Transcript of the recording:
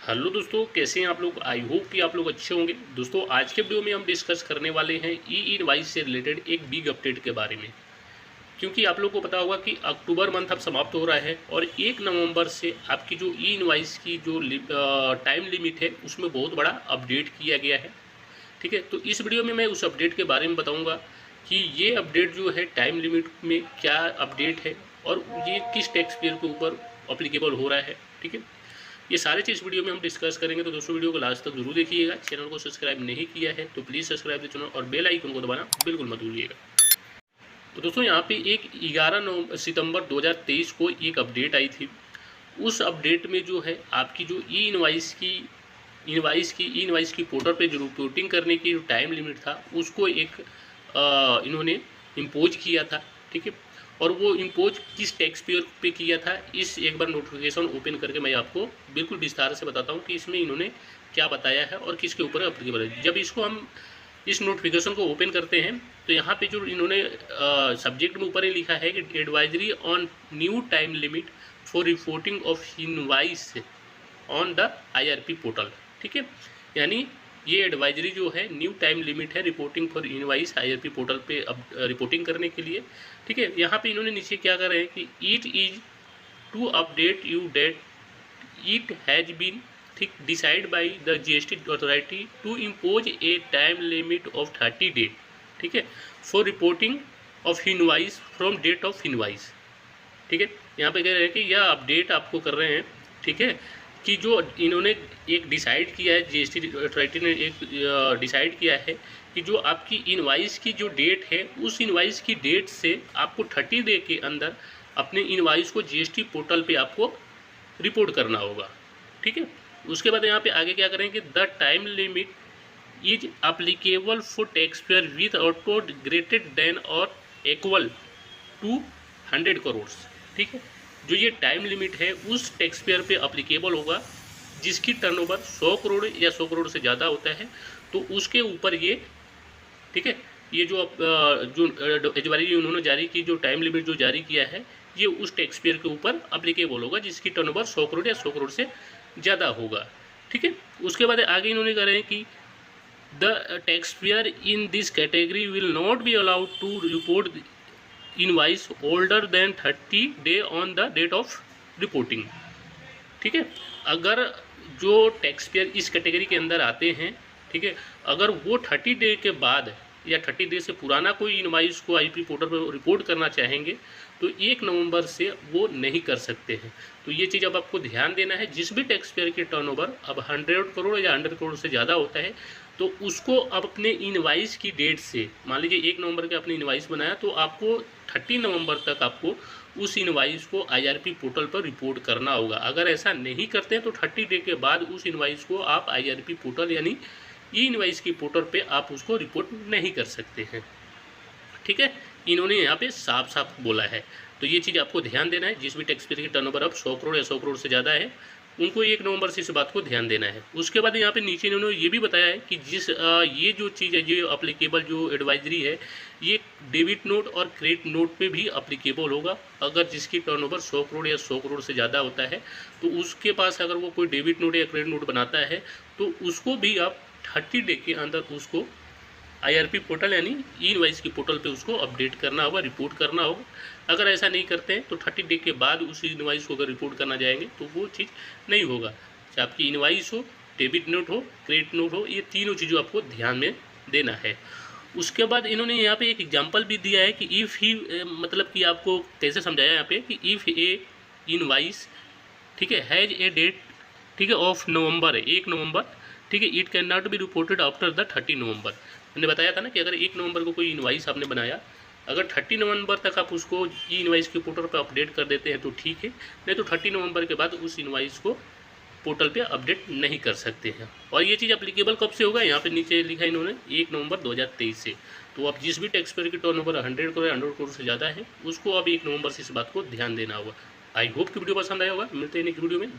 Hello दोस्तों, कैसे हैं आप लोग। आई होप कि आप लोग अच्छे होंगे। दोस्तों, आज के वीडियो में हम डिस्कस करने वाले हैं ई इनवाइस से रिलेटेड एक बिग अपडेट के बारे में। क्योंकि आप लोग को पता होगा कि अक्टूबर मंथ अब समाप्त हो रहा है और 1 नवंबर से आपकी जो ई इनवाइस की जो टाइम लिमिट है उसमें बहुत बड़ा अपडेट किया गया है। ठीक है, तो इस वीडियो में मैं उस अपडेट के बारे में बताऊँगा कि ये अपडेट जो है टाइम लिमिट में क्या अपडेट है और ये किस टैक्स पेयर के ऊपर अप्लीकेबल हो रहा है। ठीक है, ये सारे चीज़ वीडियो में हम डिस्कस करेंगे, तो दोस्तों वीडियो को लास्ट तक जरूर देखिएगा। चैनल को सब्सक्राइब नहीं किया है तो प्लीज़ सब्सक्राइब द चैनल और बेल आइकन को दबाना बिल्कुल मत भूलिएगा। तो दोस्तों, यहाँ पे एक 11 सितंबर 2023 को एक अपडेट आई थी। उस अपडेट में जो है आपकी जो ई इनवाइस की पोर्टल पे जो रिपोर्टिंग करने की जो टाइम लिमिट था उसको एक इन्होंने इम्पोज किया था। ठीक है, और वो इम्पोज किस टैक्स पेयर पे किया था, इस एक बार नोटिफिकेशन ओपन करके मैं आपको बिल्कुल विस्तार से बताता हूँ कि इसमें इन्होंने क्या बताया है और किसके ऊपर अप्लीकेबल है। जब इसको हम इस नोटिफिकेशन को ओपन करते हैं तो यहाँ पे जो इन्होंने सब्जेक्ट में ऊपर ही लिखा है कि advisory on new time limit for reporting of invoice on the IRP portal. ठीक है, यानी ये एडवाइजरी जो है न्यू टाइम लिमिट है reporting for invoice IRP portal पे अब रिपोर्टिंग करने के लिए। ठीक है, यहाँ पे इन्होंने नीचे क्या कर रहे हैं कि it is to update you date it has been ठीक decide by the GST authority to impose a time limit of 30 day. ठीक है, for reporting of invoice from date of invoice. ठीक है, यहाँ पे कह रहे हैं कि यह अपडेट आपको कर रहे हैं। ठीक है, कि जो इन्होंने एक डिसाइड किया है, GST अथॉरिटी ने एक डिसाइड किया है कि जो आपकी इनवाइस की जो डेट है उस इनवाइस की डेट से आपको 30 डे के अंदर अपने इनवाइस को GST पोर्टल पे आपको रिपोर्ट करना होगा। ठीक है, उसके बाद यहाँ पे आगे क्या करेंगे, the time limit is applicable for tax payer with output greater than और इक्वल टू 100 करोड़। ठीक है, जो ये टाइम लिमिट है उस टैक्स पेयर पे अप्लीकेबल होगा जिसकी टर्नओवर 100 करोड़ या 100 करोड़ से ज़्यादा होता है, तो उसके ऊपर ये ठीक है, ये जो एडवाइजरी उन्होंने जारी की, जो टाइम लिमिट जो जारी किया है, ये उस टैक्स पेयर के ऊपर अप्लीकेबल होगा जिसकी टर्नओवर 100 करोड़ या 100 करोड़ से ज़्यादा होगा। ठीक है, उसके बाद आगे इन्होंने कह रहे हैं कि the tax payer in this category will not be allowed to report invoice older than 30 day on the date of reporting. ठीक है, अगर जो टैक्स पेयर इस कैटेगरी के अंदर आते हैं, ठीक है, अगर वो 30 डे के बाद या 30 डे से पुराना कोई इनवाइस को IRP पोर्टल पर रिपोर्ट करना चाहेंगे तो 1 नवंबर से वो नहीं कर सकते हैं। तो ये चीज़ अब आपको ध्यान देना है, जिस भी टैक्स पेयर की टर्नओवर अब 100 करोड़ या 100 करोड़ से ज़्यादा होता है तो उसको अब अपने इनवाइस की डेट से, मान लीजिए 1 नवंबर के अपने इनवाइस बनाया तो आपको 30 नवंबर तक आपको उस इनवाइस को IRP पोर्टल पर रिपोर्ट करना होगा। अगर ऐसा नहीं करते हैं तो 30 डे के बाद उस इनवाइस को आप IRP पोर्टल यानी ई इनवाइस की पोर्टल पे आप उसको रिपोर्ट नहीं कर सकते हैं। ठीक है, इन्होंने यहाँ पे साफ साफ बोला है, तो ये चीज़ आपको ध्यान देना है। जिस भी टैक्स पेयर की टर्नओवर अब 100 करोड़ या 100 करोड़ से ज़्यादा है उनको 1 नवंबर से इस बात को ध्यान देना है। उसके बाद यहाँ पे नीचे इन्होंने ये भी बताया है कि ये जो चीज़ है, ये अप्लीकेबल जो एडवाइजरी है, ये डेबिट नोट और क्रेडिट नोट पे भी अप्लीकेबल होगा। अगर जिसकी टर्नओवर 100 करोड़ या 100 करोड़ से ज़्यादा होता है तो उसके पास अगर वो कोई डेबिट नोट या क्रेडिट नोट बनाता है तो उसको भी आप 30 डे के अंदर उसको IRP पोर्टल यानी ई इनवाइस की पोर्टल पे उसको अपडेट करना होगा, रिपोर्ट करना होगा। अगर ऐसा नहीं करते हैं तो 30 डे के बाद उस इनवाइस को अगर रिपोर्ट करना जाएंगे तो वो चीज़ नहीं होगा। चाहे आपकी इनवाइस हो, डेबिट नोट हो, क्रेडिट नोट हो, ये तीनों चीज़ों आपको ध्यान में देना है। उसके बाद इन्होंने यहाँ पे एक एग्जाम्पल भी दिया है कि इफ़ ही मतलब कि आपको कैसे समझाया यहाँ पे कि इफ़ ए इनवाइस, ठीक है, हैज़ ए डेट, ठीक है, ऑफ नवंबर है 1 नवंबर, ठीक है, it can not be reported after the 30 नवंबर। मैंने बताया था ना कि अगर 1 नवंबर को कोई इनवाइस आपने बनाया, अगर 30 नवंबर तक आप उसको ई इनवाइस के पोर्टल पर अपडेट कर देते हैं तो ठीक है, नहीं तो 30 नवंबर के बाद उस इनवाइस को पोर्टल पे अपडेट नहीं कर सकते हैं। और ये चीज़ अप्लीकेबल कब से होगा, यहाँ पे नीचे लिखा है इन्होंने 1 नवंबर 2023 से। तो अब जिस भी टैक्स पेयर की टर्नओवर 100 करोड़ 100 करोड़ से ज़्यादा है उसको अब 1 नवंबर से इस बात को ध्यान देना होगा। आई होप कि वीडियो पसंद आया होगा। मिलते हैं नेक्स्ट वीडियो में।